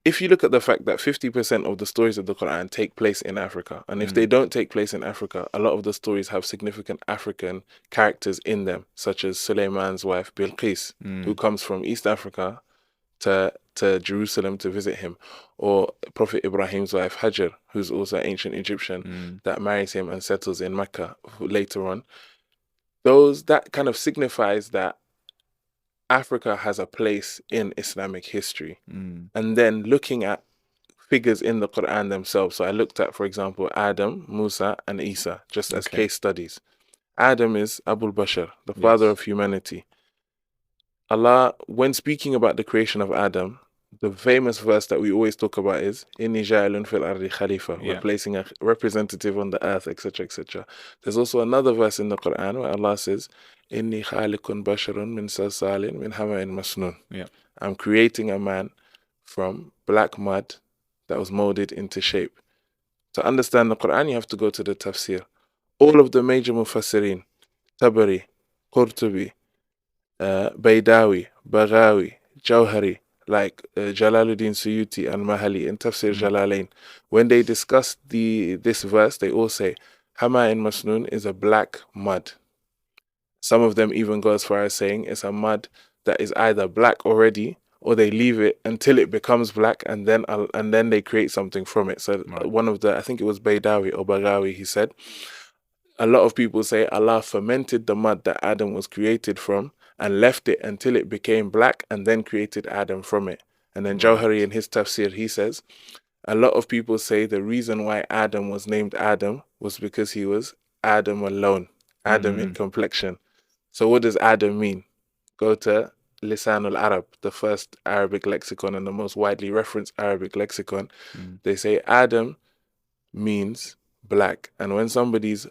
if you look at the fact that 50% of the stories of the Quran take place in Africa, and if they don't take place in Africa, a lot of the stories have significant African characters in them, such as Suleiman's wife Bilqis, who comes from East Africa to Jerusalem to visit him, or Prophet Ibrahim's wife Hajar, who's also ancient Egyptian, that marries him and settles in Mecca later on. That kind of signifies that Africa has a place in Islamic history. And then looking at figures in the Quran themselves. So I looked at, for example, Adam, Musa, and Isa, just as case studies. Adam is Abul Bashar, the father of humanity. Allah, when speaking about the creation of Adam, the famous verse that we always talk about is Inni ja'ilun fil ardi khalifa. We're placing a representative on the earth, etc., etc. There's also another verse in the Quran where Allah says, Inni khaliqun basharun min salsalin min hama'in masnun. I'm creating a man from black mud that was molded into shape. To understand the Quran, you have to go to the tafsir. All of the major mufassirin, Tabari, Qurtubi, Baydawi, Baghawi, Jawhari, like Jalaluddin Suyuti and Mahali in Tafsir Jalalain, when they discuss this verse, they all say, Hama in Masnun is a black mud. Some of them even go as far as saying it's a mud that is either black already, or they leave it until it becomes black, and then they create something from it. So one of I think it was Baydawi or Baghawi, he said, a lot of people say Allah fermented the mud that Adam was created from and left it until it became black and then created Adam from it. And then Jawhari in his tafsir, he says, a lot of people say the reason why Adam was named Adam was because he was Adam alone, Adam in complexion. So what does Adam mean? Go to Lisan al-Arab, the first Arabic lexicon and the most widely referenced Arabic lexicon. They say Adam means black. And when somebody's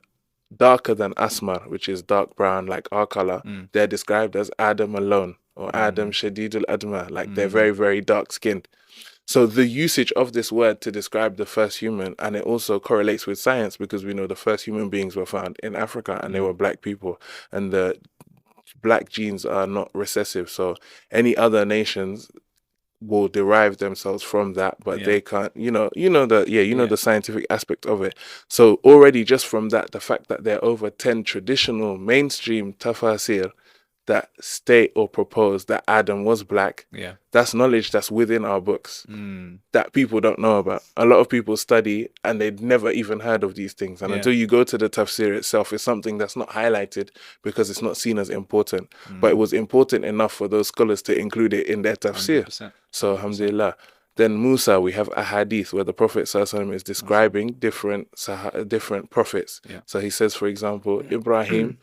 darker than Asmar, which is dark brown, like our color, they're described as Adam alone, or Adam Shadid al-Adma, like they're very, very dark skinned. So the usage of this word to describe the first human, and it also correlates with science because we know the first human beings were found in Africa and they were black people, and the black genes are not recessive. So any other nations will derive themselves from that, but they can't, the scientific aspect of it. So already just from that, the fact that there are over 10 traditional mainstream tafasir that state or propose that Adam was black, that's knowledge that's within our books that people don't know about. A lot of people study and they'd never even heard of these things. And until you go to the tafsir itself, it's something that's not highlighted because it's not seen as important. But it was important enough for those scholars to include it in their tafsir. 100%. So, alhamdulillah. Then Musa, we have a hadith where the Prophet ﷺ is describing different prophets. So he says, for example, Ibrahim,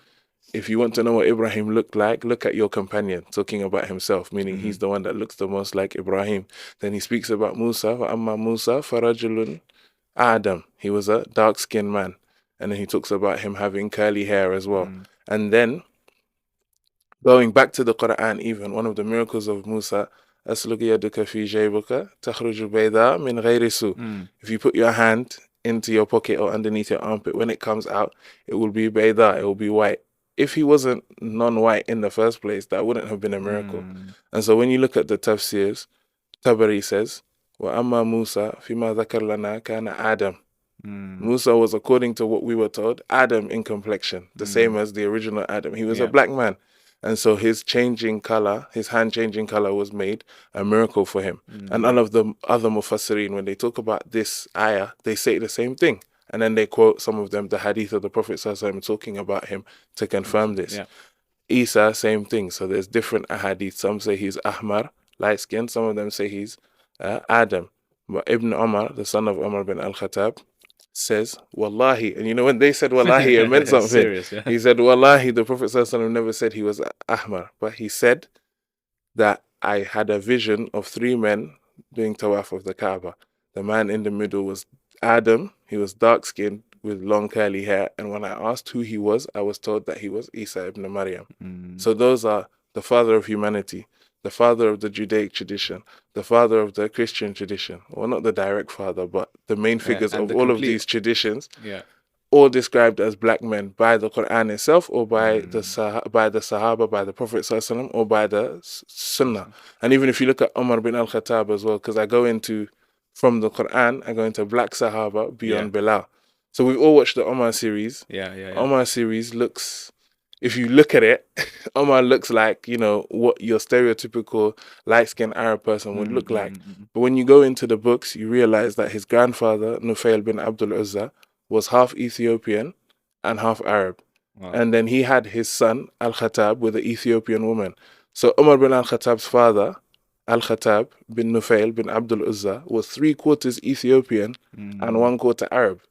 if you want to know what Ibrahim looked like, look at your companion, talking about himself, meaning he's the one that looks the most like Ibrahim. Then he speaks about Musa, وَأَمَّا مُوسَى فَرَجُلٌ Adam. He was a dark-skinned man. And then he talks about him having curly hair as well. And then, going back to the Quran even, one of the miracles of Musa, أَسْلُكِ يَدُكَ فِي جَيْبُكَ تَخْرُجُ بَيْضَاءَ مِنْ غَيْرِ سُوءٍ. If you put your hand into your pocket or underneath your armpit, when it comes out, it will be bayda, it will be white. If he wasn't non-white in the first place, that wouldn't have been a miracle. And so when you look at the tafsirs, Tabari says, وَأَمَّا مُوسَى فِيمَا ذَكَرْ لَنَا كَانَ Adam. Musa was, according to what we were told, Adam in complexion, the same as the original Adam. He was a black man. And so his changing color, his hand changing color was made a miracle for him. And all of the other mufassirin, when they talk about this ayah, they say the same thing. And then they quote some of them, the hadith of the Prophet ﷺ talking about him to confirm this. Isa, same thing. So there's different ahadith. Some say he's Ahmar, light skin. Some of them say he's Adam. But Ibn Umar, the son of Umar bin al-Khattab, says, Wallahi. And you know, when they said Wallahi, it meant something. Serious, He said, Wallahi, the Prophet ﷺ never said he was Ahmar. But he said that I had a vision of 3 men doing tawaf of the Kaaba. The man in the middle was Adam. He was dark-skinned with long curly hair. And when I asked who he was, I was told that he was Isa ibn Maryam. So those are the father of humanity, the father of the Judaic tradition, the father of the Christian tradition. Well, not the direct father, but the main figures of all of these traditions. all described as black men by the Quran itself, or by the Sahaba, by the Prophet ﷺ, or by the Sunnah. And even if you look at Umar bin al-Khattab as well, because I go into, from the Quran, I go into black Sahaba beyond Bilal. So we've all watched the Omar series. Omar series looks, if you look at it, Omar looks like, you know, what your stereotypical light-skinned Arab person would look like. But when you go into the books, you realize that his grandfather, Nufail bin Abdul Uzza, was half Ethiopian and half Arab. Wow. And then he had his son, Al-Khattab, with an Ethiopian woman. So Umar bin Al-Khattab's father, Al-Khattab bin Nufail bin Abdul Uzza, was 3/4 Ethiopian and 1/4 Arab.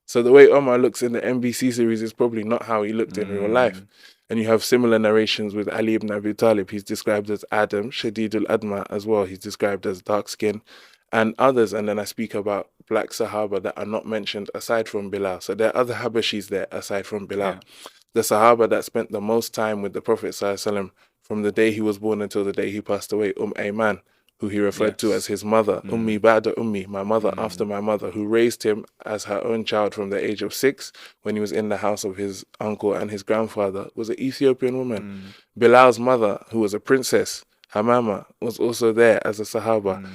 So the way Omar looks in the NBC series is probably not how he looked in real life. And you have similar narrations with Ali ibn Abi Talib. He's described as Adam, Shadidul Adma as well. He's described as dark skin, and others. And then I speak about black Sahaba that are not mentioned aside from Bilal. So there are other Habashis there aside from Bilal. Yeah. The Sahaba that spent the most time with the Prophet ﷺ from the day he was born until the day he passed away, Ayman, who he referred to as his mother, Ummi Ba'da Ummi, my mother after my mother, who raised him as her own child from the age of 6 when he was in the house of his uncle and his grandfather, was an Ethiopian woman. Bilal's mother, who was a princess, Hamama, was also there as a Sahaba.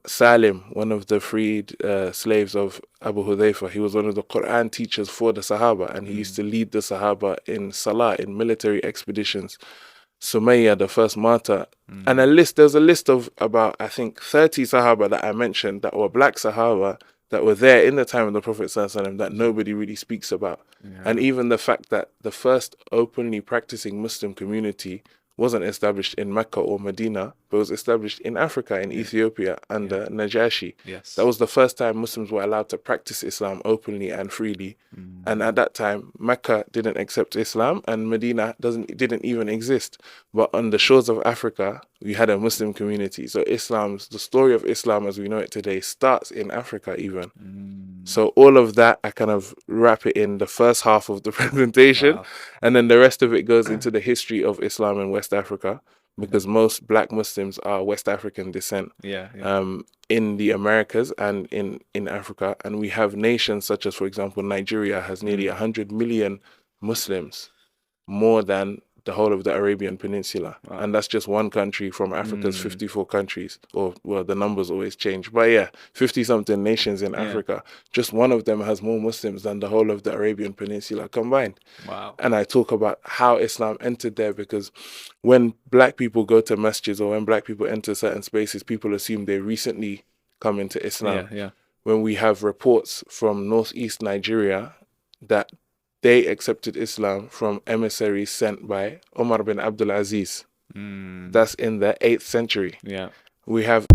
Salim, one of the freed slaves of Abu Hudayfa, he was one of the Quran teachers for the Sahaba, and he used to lead the Sahaba in Salah, in military expeditions. Sumayya, the first martyr, and there's a list of about, I think, 30 Sahaba that I mentioned that were black Sahaba that were there in the time of the Prophet ﷺ that nobody really speaks about. And even the fact that the first openly practicing Muslim community wasn't established in Mecca or Medina, but was established in Africa, in Ethiopia, under Najashi. That was the first time Muslims were allowed to practice Islam openly and freely. And at that time, Mecca didn't accept Islam, and Medina didn't even exist. But on the shores of Africa, we had a Muslim community. So the story of Islam as we know it today starts in Africa even. So all of that, I kind of wrap it in the first half of the presentation. Wow. And then the rest of it goes into the history of Islam in West Africa, because most black Muslims are West African descent in the Americas and in Africa. And we have nations such as, for example, Nigeria has nearly 100 million Muslims, more than the whole of the Arabian Peninsula. Wow. And that's just one country from Africa's 54 countries, or, well, the numbers always change. But yeah, 50-something nations in Africa. Just one of them has more Muslims than the whole of the Arabian Peninsula combined. Wow. And I talk about how Islam entered there, because when black people go to masjids or when black people enter certain spaces, people assume they recently come into Islam. When we have reports from northeast Nigeria that they accepted Islam from emissaries sent by Omar bin Abdul Aziz. That's in the 8th century. We have